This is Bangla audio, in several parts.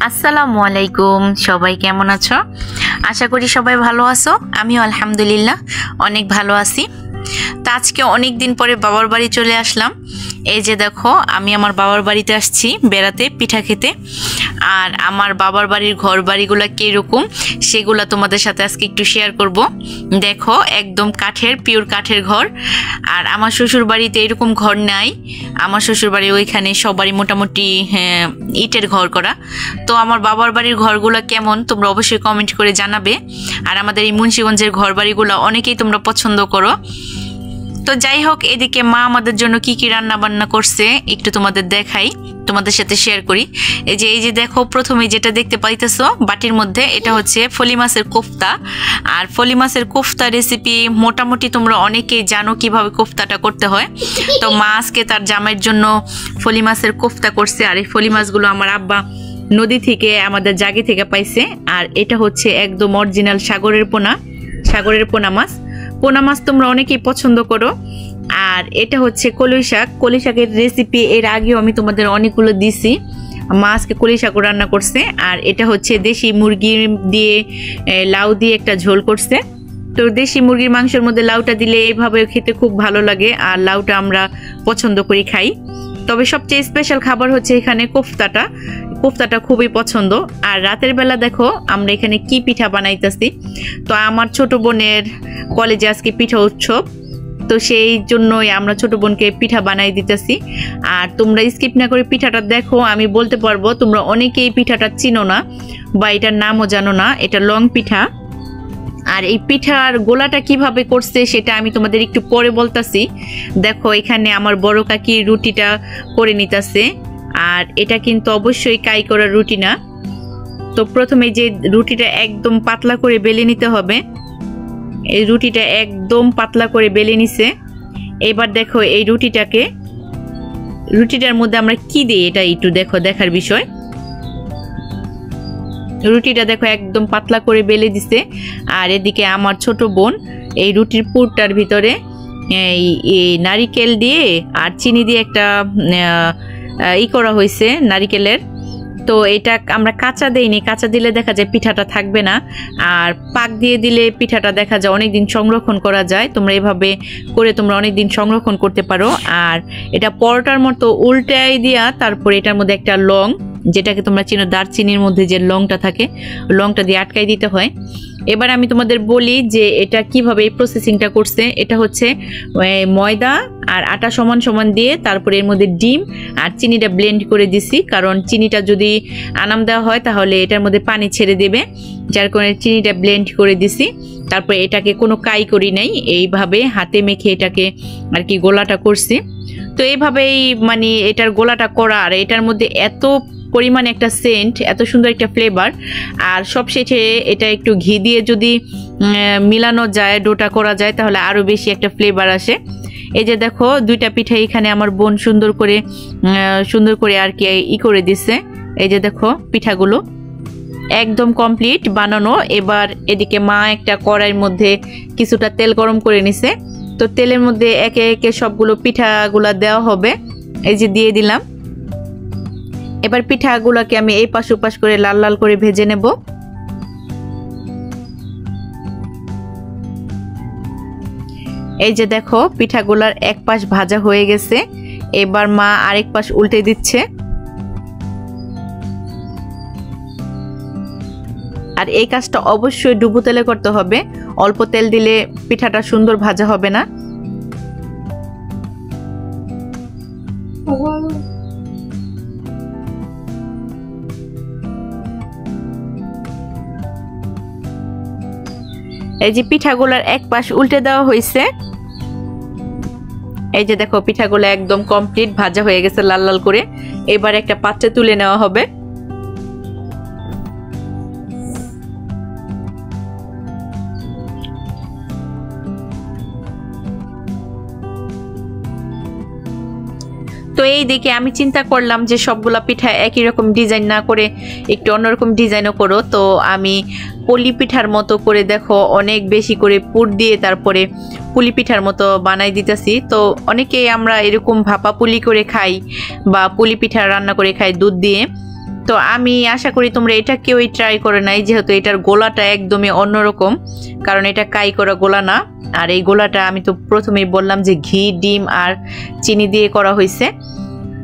আসসালামু আলাইকুম, সবাই কেমন আছো? আশা করি সবাই ভালো আছো। আমিও আলহামদুলিল্লাহ অনেক ভালো আছি। তো আজকে অনেক দিন পরে বাবার বাড়ি চলে আসলাম। এই যে দেখো, আমি আমার বাবার বাড়িতে আসছি বেড়াতে, পিঠা খেতে। আর আমার বাবার বাড়ির ঘর বাড়িগুলো কীরকম সেগুলো তোমাদের সাথে আজকে একটু শেয়ার করব। দেখো, একদম কাঠের, পিওর কাঠের ঘর। আর আমার শ্বশুর বাড়িতে এরকম ঘর নাই। আমার শ্বশুর বাড়ি ওইখানে সবারই মোটামুটি ইটের ঘর করা। তো আমার বাবার বাড়ির ঘরগুলো কেমন তোমরা অবশ্যই কমেন্ট করে জানাবে। আর আমাদের এই মুন্সিগঞ্জের ঘর বাড়িগুলো অনেকেই তোমরা পছন্দ করো। তো যাই হোক, এদিকে মা আমাদের জন্য কি কি রান্না বান্না করছে একটু তোমাদের দেখাই, তোমাদের সাথে শেয়ার করি। এই যে দেখো, প্রথমে যেটা দেখতে পাইতেছো বাটির মধ্যে, এটা হচ্ছে ফলি মাছের কোফতা। আর ফলি মাছের কোফতা রেসিপি মোটামুটি তোমরা অনেকেই জানো কিভাবে কোফতাটা করতে হয়। তো মা আজকে তার জামাইয়ের জন্য ফলি মাছের কোফতা করছে। আর এই ফলি মাছগুলো আমার আব্বা নদী থেকে, আমাদের জাগি থেকে পাইছে। আর এটা হচ্ছে একদম অরিজিনাল সাগরের পোনা মাছ। পোনা মাছ তোমরা অনেকেই পছন্দ করো। আর এটা হচ্ছে কলই শাকের রেসিপি এর আগেও আমি তোমাদের অনেকগুলো দিছি। মা আজকে কলই শাক রান্না করছে। আর এটা হচ্ছে দেশি মুরগি দিয়ে লাউ দিয়ে একটা ঝোল করছে। তো দেশি মুরগির মাংসের মধ্যে লাউটা দিলে এইভাবে খেতে খুব ভালো লাগে। আর লাউটা আমরা পছন্দ করি, খাই। তবে সবচেয়ে স্পেশাল খাবার হচ্ছে এখানে কোফতাটা খুবই পছন্দ। আর রাতের বেলা দেখো আমরা এখানে কি পিঠা বানাইতেছি। তো আমার ছোট বোনের কলেজে আজকে পিঠা উৎসব, তো সেই জন্যই আমরা ছোট বোনকে পিঠা বানাই দিতেছি। আর তোমরা স্কিপ না করে পিঠাটা দেখো। আমি বলতে পারবো তোমরা অনেকেই পিঠাটা চিনো না বা এটার নামও জানো না। এটা লং পিঠা। আর এই পিঠার গোলাটা কিভাবে করছে সেটা আমি তোমাদের একটু পরে বলতাছি। দেখো, এখানে আমার বড় কাকি রুটিটা করে নিতেছে। আর এটা কিন্তু অবশ্যই কাই করা রুটি না। তো প্রথমে যে রুটিটা একদম পাতলা করে বেলে নিতে হবে। এই রুটিটা একদম পাতলা করে বেলে নিছে। এবার দেখো, এই রুটিটার মধ্যে আমরা কি দিই এটা একটু দেখো, দেখার বিষয়। রুটিটা দেখো একদম পাতলা করে বেলে দিছে। আর এদিকে আমার ছোট বোন এই রুটির পুরটার ভিতরে এই নারিকেল দিয়ে আর চিনি দিয়ে একটা করা হয়েছে নারিকেলের। তো এটা আমরা কাঁচা দেইনি, কাঁচা দিলে দেখা যায় পিঠাটা থাকবে না। আর পাক দিয়ে দিলে পিঠাটা দেখা যায় অনেকদিন সংরক্ষণ করা যায়। তোমরা এভাবে করে তোমরা অনেকদিন সংরক্ষণ করতে পারো। আর এটা পরোটার মতো উল্টাই দিয়া তারপরে এটার মধ্যে একটা লং, যেটাকে তোমরা চিনো দারচিনির মধ্যে যে লংটা থাকে, লংটা দিয়ে আটকাই দিতে হয়। এবার আমি তোমাদের বলি যে এটা কিভাবে এই প্রসেসিংটা করছে। এটা হচ্ছে ময়দা আর আটা সমান সমান দিয়ে তারপরে এর মধ্যে ডিম আর চিনিটা ব্লেন্ড করে দিছি। কারণ চিনিটা যদি আনাম দেওয়া হয় তাহলে এটার মধ্যে পানি ছেড়ে দেবে, যার কারণে চিনিটা ব্লেন্ড করে দিছি। তারপরে এটাকে কোনো কাই করি নাই, এইভাবে হাতে মেখে এটাকে আর কি গোলাটা করছি। তো এইভাবেই মানে এটার গোলাটা করা। আর এটার মধ্যে এত পরিমাণে একটা সেন্ট, এত সুন্দর একটা ফ্লেভার। আর সবশেষে এটা একটু ঘি দিয়ে যদি মিলানো যায়, ডোটা করা যায়, তাহলে আরও বেশি একটা ফ্লেভার আসে। এই যে দেখো, দুইটা পিঠা এখানে আমার বোন সুন্দর করে আর কি করে দিছে। এই যে দেখো, পিঠাগুলো একদম কমপ্লিট বানানো। এবার এদিকে মা একটা কড়াইয়ের মধ্যে কিছুটা তেল গরম করে নিছে। তো তেলের মধ্যে একে একে সবগুলো পিঠাগুলা দেওয়া হবে। এই যে দিয়ে দিলাম। এবার পিঠাগুলোকে আমি এই পাশ ওপাশ করে লাল লাল করে ভেজে নেব। এই যে দেখো, পিঠাগুলার এক পাশ ভাজা হয়ে গেছে। এবার মা আরেক পাশ উল্টে দিচ্ছে। আর এই কাজটা অবশ্যই ডুবো তেলে করতে হবে। অল্প তেল দিলে পিঠাটা সুন্দর ভাজা হবে না। এই যে পিঠাগুলার এক পাশ উল্টে দেওয়া হয়েছে। এই যে দেখো, পিঠাগুলো একদম কমপ্লিট ভাজা হয়ে গেছে লাল লাল করে। এবার একটা পাত্রে তুলে নেওয়া হবে। তো এই দিকে আমি চিন্তা করলাম যে সবগুলা পিঠা একই রকম ডিজাইন না করে একটু অন্যরকম ডিজাইনও করো। তো আমি পুলি পিঠার মতো করে দেখো অনেক বেশি করে পুর দিয়ে তারপরে পুলি পিঠার মতো বানাই দিতেছি। তো অনেকেই আমরা এরকম ভাপা পুলি করে খাই বা পুলি পিঠা রান্না করে খাই দুধ দিয়ে। তো আমি আশা করি তোমরা এটা কেউই ট্রাই করে নাই, যেহেতু এটার গোলাটা একদমই অন্যরকম, কারণ এটা কাই করা গোলা না। আর এই গোলাটা আমি তো প্রথমেই বললাম যে ঘি, ডিম আর চিনি দিয়ে করা হয়েছে।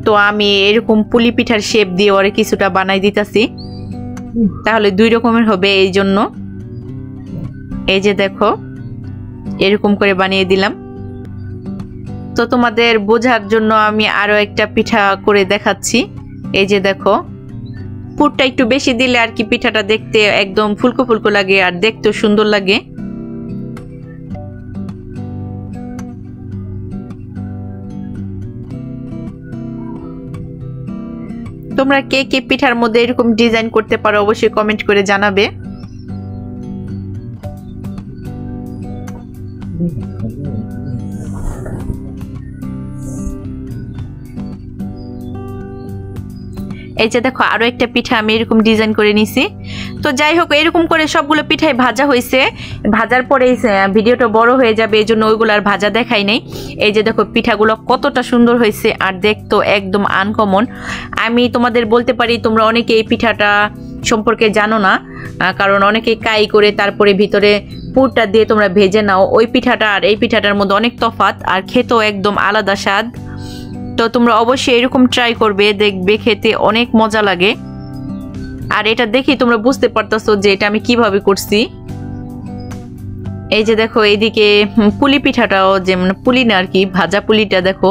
তো আমি এরকম পুলি পিঠার শেপ দিয়ে ওরে কিছুটা বানাই দিতেছি, তাহলে 2 রকমের হবে। এই জন্য এই যে দেখো এরকম করে বানিয়ে দিলাম। তো তোমাদের বোঝার জন্য আমি আরো একটা পিঠা করে দেখাচ্ছি। এই যে দেখো, পুরটা একটু বেশি দিলে আর কি পিঠাটা দেখতে একদম ফুলকো ফুলকো লাগে আর দেখতেও সুন্দর লাগে। তোমরা কে কে পিঠার মধ্যে এরকম ডিজাইন করতে পারো অবশ্যই কমেন্ট করে জানাবে। এই যে দেখো আরো একটা পিঠা আমি এরকম ডিজাইন করে নিছি। তো যাই হোক, এরকম করে সবগুলো পিঠাই ভাজা হয়েছে। ভাজার পরে ভিডিওটা বড় হয়ে যাবে, এই জন্য ওইগুলো আর ভাজা দেখাই নাই। এই যে দেখো পিঠাগুলো কতটা সুন্দর হয়েছে আর দেখতো একদম আনকমন। আমি তোমাদের বলতে পারি তোমরা অনেকে এই পিঠাটা সম্পর্কে জানো না, কারণ অনেকে কাই করে তারপরে ভিতরে পুরটা দিয়ে তোমরা ভেজে নাও। ওই পিঠাটা আর এই পিঠাটার মধ্যে অনেক তফাৎ, আর খেতেও একদম আলাদা স্বাদ। তো তোমরা অবশ্যই এরকম ট্রাই করবে, দেখবে খেতে অনেক মজা লাগে। আর এটা দেখি তোমরা বুঝতে পারতেছো যে এটা আমি কিভাবে করছি। এই যে দেখো এইদিকে পুলি পিঠাটাও, যেমন পুলি না আর কি, ভাজা পুলিটা দেখো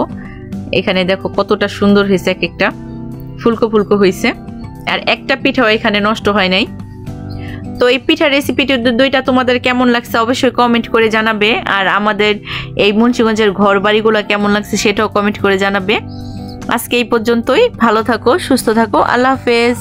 এখানে দেখো কতটা সুন্দর হয়েছে, এক একটা ফুলকো ফুলকো হয়েছে, আর একটা পিঠাও এখানে নষ্ট হয় নাই। তো এই পিঠা রেসিপিটি 2টা তোমাদের কেমন লাগছে অবশ্যই কমেন্ট করে জানাবে। আর আমাদের এই মুন্সিগঞ্জের ঘর বাড়িগুলো কেমন লাগছে সেটাও কমেন্ট করে জানাবে। আজকে এই পর্যন্তই, ভালো থাকো, সুস্থ থাকো, আল্লাহ হাফেজ।